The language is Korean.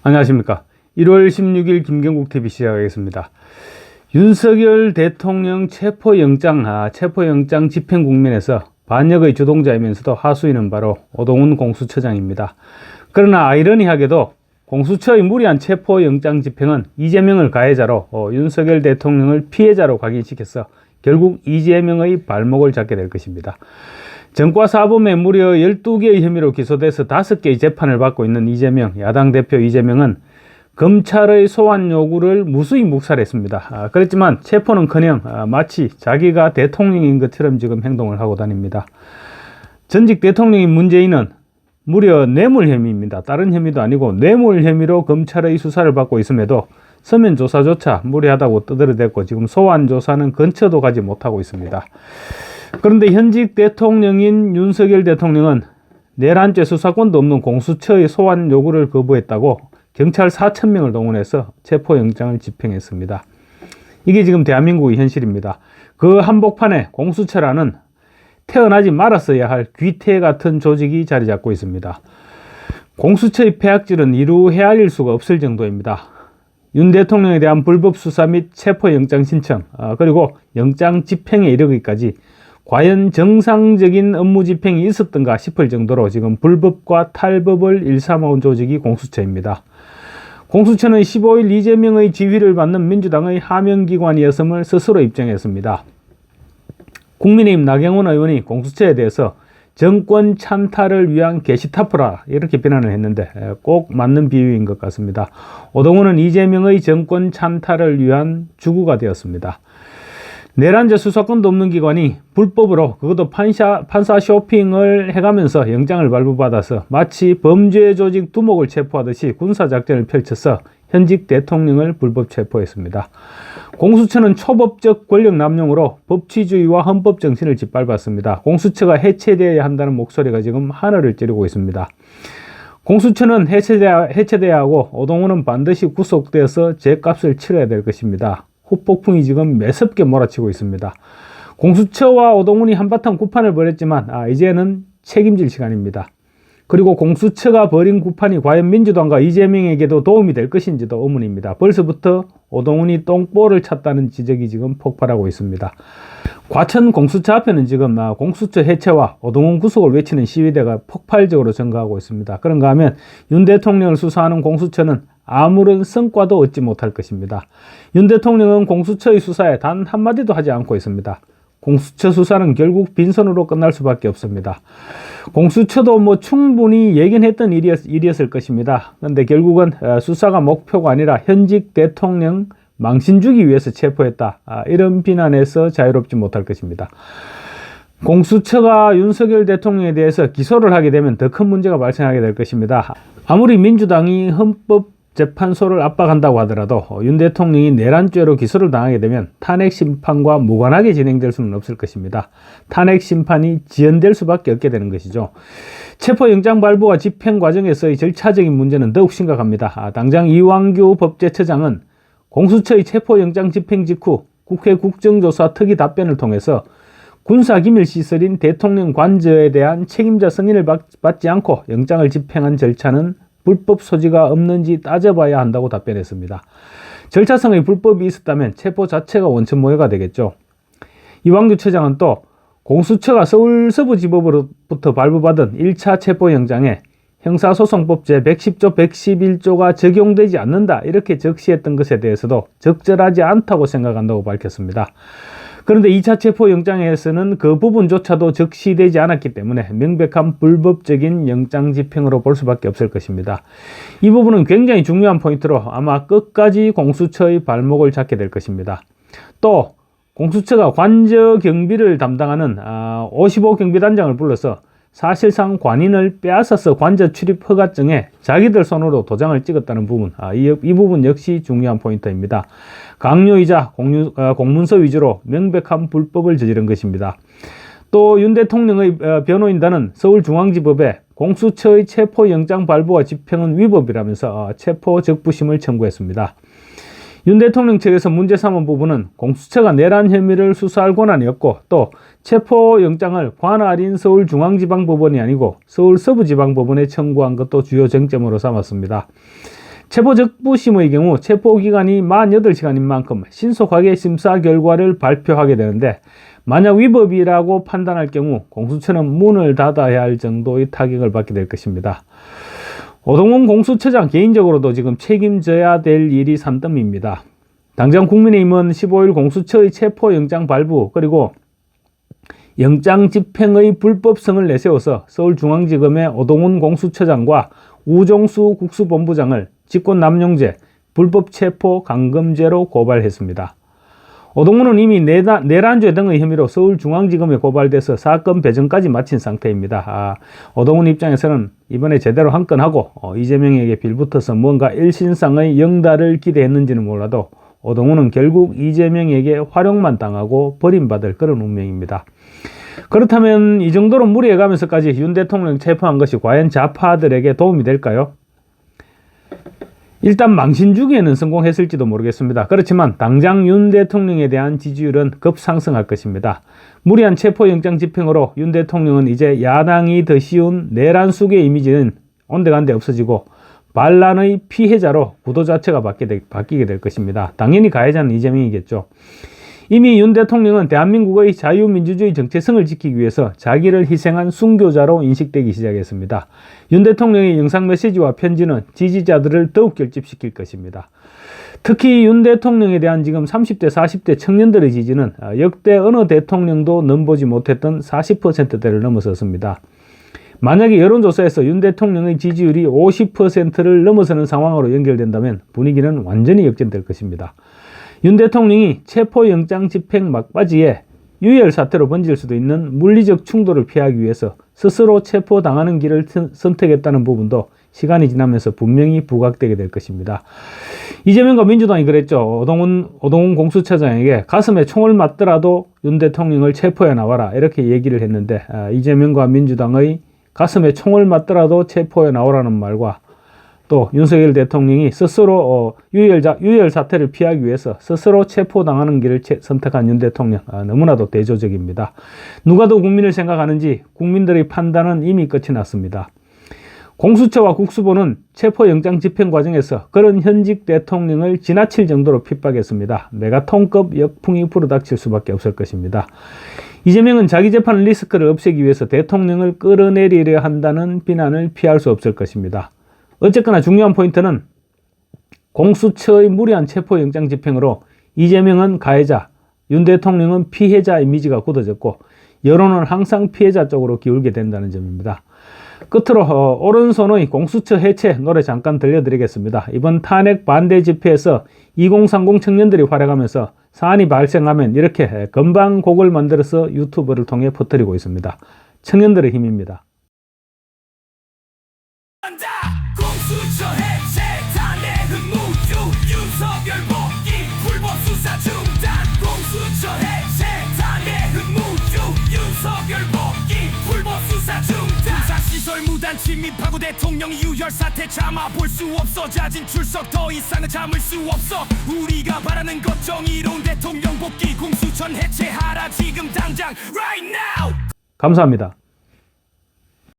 안녕하십니까. 1월 16일 김경국TV 시작하겠습니다. 윤석열 대통령 체포영장 집행 국면에서 반역의 주동자이면서도 하수인은 바로 오동훈 공수처장입니다. 그러나 아이러니하게도 공수처의 무리한 체포영장 집행은 이재명을 가해자로 윤석열 대통령을 피해자로 각인시켜서 결국 이재명의 발목을 잡게 될 것입니다. 전과사범에 무려 12개의 혐의로 기소돼서 5개의 재판을 받고 있는 이재명, 야당 대표 이재명은 검찰의 소환 요구를 무수히 묵살했습니다. 그렇지만 체포는커녕 마치 자기가 대통령인 것처럼 지금 행동을 하고 다닙니다. 전직 대통령인 문재인은 무려 뇌물 혐의입니다. 다른 혐의도 아니고 뇌물 혐의로 검찰의 수사를 받고 있음에도 서면 조사조차 무리하다고 떠들어댔고 지금 소환 조사는 근처도 가지 못하고 있습니다. 그런데 현직 대통령인 윤석열 대통령은 내란죄 수사권도 없는 공수처의 소환 요구를 거부했다고 경찰 4,000명을 동원해서 체포영장을 집행했습니다. 이게 지금 대한민국의 현실입니다. 그 한복판에 공수처라는 태어나지 말았어야 할 귀태 같은 조직이 자리 잡고 있습니다. 공수처의 폐악질은 이루 헤아릴 수가 없을 정도입니다. 윤 대통령에 대한 불법 수사 및 체포영장 신청, 그리고 영장 집행에 이르기까지 과연 정상적인 업무 집행이 있었던가 싶을 정도로 지금 불법과 탈법을 일삼아온 조직이 공수처입니다. 공수처는 15일 이재명의 지휘를 받는 민주당의 하명기관이었음을 스스로 입증했습니다. 국민의힘 나경원 의원이 공수처에 대해서 정권 찬탈을 위한 게시타프라 이렇게 비난을 했는데 꼭 맞는 비유인 것 같습니다. 오동훈은 이재명의 정권 찬탈을 위한 주구가 되었습니다. 내란죄 수사권도 없는 기관이 불법으로 그것도 판사 쇼핑을 해가면서 영장을 발부받아서 마치 범죄 조직 두목을 체포하듯이 군사작전을 펼쳐서 현직 대통령을 불법 체포했습니다. 공수처는 초법적 권력 남용으로 법치주의와 헌법 정신을 짓밟았습니다. 공수처가 해체되어야 한다는 목소리가 지금 하늘을 찌르고 있습니다. 공수처는 해체돼야 하고 오동훈은 반드시 구속되어서 죗값을 치러야 될 것입니다. 후폭풍이 지금 매섭게 몰아치고 있습니다. 공수처와 오동훈이 한바탕 구판을 벌였지만 이제는 책임질 시간입니다. 그리고 공수처가 벌인 구판이 과연 민주당과 이재명에게도 도움이 될 것인지도 의문입니다. 벌써부터 오동훈이 똥볼을 찼다는 지적이 지금 폭발하고 있습니다. 과천 공수처 앞에는 지금 공수처 해체와 오동훈 구속을 외치는 시위대가 폭발적으로 증가하고 있습니다. 그런가 하면 윤 대통령을 수사하는 공수처는 아무런 성과도 얻지 못할 것입니다. 윤 대통령은 공수처의 수사에 단 한마디도 하지 않고 있습니다. 공수처 수사는 결국 빈손으로 끝날 수밖에 없습니다. 공수처도 충분히 예견했던 일이었을 것입니다. 그런데 결국은 수사가 목표가 아니라 현직 대통령 망신 주기 위해서 체포했다. 이런 비난에서 자유롭지 못할 것입니다. 공수처가 윤석열 대통령에 대해서 기소를 하게 되면 더 큰 문제가 발생하게 될 것입니다. 아무리 민주당이 헌법재판소를 압박한다고 하더라도 윤 대통령이 내란죄로 기소를 당하게 되면 탄핵 심판과 무관하게 진행될 수는 없을 것입니다. 탄핵 심판이 지연될 수밖에 없게 되는 것이죠. 체포영장 발부와 집행 과정에서의 절차적인 문제는 더욱 심각합니다. 당장 이완규 법제처장은 공수처의 체포영장 집행 직후 국회 국정조사 특위 답변을 통해서 군사기밀시설인 대통령 관저에 대한 책임자 승인을 받지 않고 영장을 집행한 절차는 불법 소지가 없는지 따져봐야 한다고 답변했습니다. 절차상의 불법이 있었다면 체포 자체가 원천모해가 되겠죠. 이완규 처장은 또 공수처가 서울서부지법으로부터 발부받은 1차 체포영장에 형사소송법 제110조 111조가 적용되지 않는다 이렇게 적시했던 것에 대해서도 적절하지 않다고 생각한다고 밝혔습니다. 그런데 2차 체포영장에서는 그 부분조차도 적시되지 않았기 때문에 명백한 불법적인 영장 집행으로 볼 수밖에 없을 것입니다. 이 부분은 굉장히 중요한 포인트로 아마 끝까지 공수처의 발목을 잡게 될 것입니다. 또 공수처가 관저 경비를 담당하는 55 경비단장을 불러서 사실상 관인을 빼앗아서 관저 출입 허가증에 자기들 손으로 도장을 찍었다는 부분, 이 부분 역시 중요한 포인트입니다. 강요이자 공문서 위주로 명백한 불법을 저지른 것입니다. 또 윤 대통령의 변호인단은 서울중앙지법에 공수처의 체포영장 발부와 집행은 위법이라면서 체포 적부심을 청구했습니다. 윤 대통령 측에서 문제 삼은 부분은 공수처가 내란 혐의를 수사할 권한이 없고 또 체포영장을 관할인 서울중앙지방법원이 아니고 서울서부지방법원에 청구한 것도 주요 쟁점으로 삼았습니다. 체포적부심의 경우 체포기간이 48시간인 만큼 신속하게 심사 결과를 발표하게 되는데, 만약 위법이라고 판단할 경우 공수처는 문을 닫아야 할 정도의 타격을 받게 될 것입니다. 오동훈 공수처장 개인적으로도 지금 책임져야 될 일이 산더미입니다. 당장 국민의힘은 15일 공수처의 체포영장 발부 그리고 영장 집행의 불법성을 내세워서 서울중앙지검의 오동훈 공수처장과 우종수 국수본부장을 직권남용죄, 불법체포 강금죄로 고발했습니다. 오동훈은 이미 내란죄 등의 혐의로 서울중앙지검에 고발돼서 사건 배정까지 마친 상태입니다. 오동훈 입장에서는 이번에 제대로 한 건 하고 이재명에게 빌붙어서 뭔가 일신상의 영달을 기대했는지는 몰라도 오동훈은 결국 이재명에게 활용만 당하고 버림받을 그런 운명입니다. 그렇다면 이 정도로 무리해가면서까지 윤 대통령 체포한 것이 과연 좌파들에게 도움이 될까요? 일단 망신 주기에는 성공했을지도 모르겠습니다. 그렇지만 당장 윤 대통령에 대한 지지율은 급상승할 것입니다. 무리한 체포영장 집행으로 윤 대통령은 이제 야당이 더 쉬운 내란 수괴 이미지는 온데간데 없어지고 반란의 피해자로 구도 자체가 바뀌게 될 것입니다. 당연히 가해자는 이재명이겠죠. 이미 윤 대통령은 대한민국의 자유민주주의 정체성을 지키기 위해서 자기를 희생한 순교자로 인식되기 시작했습니다. 윤 대통령의 영상 메시지와 편지는 지지자들을 더욱 결집시킬 것입니다. 특히 윤 대통령에 대한 지금 30대, 40대 청년들의 지지는 역대 어느 대통령도 넘보지 못했던 40%대를 넘어섰습니다. 만약에 여론조사에서 윤 대통령의 지지율이 50%를 넘어서는 상황으로 연결된다면 분위기는 완전히 역전될 것입니다. 윤 대통령이 체포영장 집행 막바지에 유혈 사태로 번질 수도 있는 물리적 충돌을 피하기 위해서 스스로 체포당하는 길을 선택했다는 부분도 시간이 지나면서 분명히 부각되게 될 것입니다. 이재명과 민주당이 그랬죠. 오동훈 공수처장에게 가슴에 총을 맞더라도 윤 대통령을 체포해 나와라 이렇게 얘기를 했는데, 이재명과 민주당의 가슴에 총을 맞더라도 체포해 나오라는 말과 또 윤석열 대통령이 스스로 유혈 사태를 피하기 위해서 스스로 체포당하는 길을 선택한 윤 대통령, 너무나도 대조적입니다. 누가 더 국민을 생각하는지 국민들의 판단은 이미 끝이 났습니다. 공수처와 국수본은 체포영장 집행 과정에서 그런 현직 대통령을 지나칠 정도로 핍박했습니다. 메가톤급 역풍이 불어닥칠 수밖에 없을 것입니다. 이재명은 자기 재판 리스크를 없애기 위해서 대통령을 끌어내리려 한다는 비난을 피할 수 없을 것입니다. 어쨌거나 중요한 포인트는 공수처의 무리한 체포영장 집행으로 이재명은 가해자, 윤 대통령은 피해자 이미지가 굳어졌고 여론은 항상 피해자 쪽으로 기울게 된다는 점입니다. 끝으로 오른손의 공수처 해체 노래 잠깐 들려드리겠습니다. 이번 탄핵 반대 집회에서 2030 청년들이 활약하면서 사안이 발생하면 이렇게 금방 곡을 만들어서 유튜브를 통해 퍼뜨리고 있습니다. 청년들의 힘입니다. 공수처 해체 탄핵은 무효 윤석열 복귀 불법 수사 중단 공수처 해체 탄핵은 무효 윤석열 복귀 불법 수사 중단 수사시설 무단 침입하고 대통령 유혈 사태 참아볼 수 없어 자진 출석 더 이상은 참을 수 없어 우리가 바라는 것 정의로운 대통령 복귀 공수처 해체하라 지금 당장 right now. 감사합니다.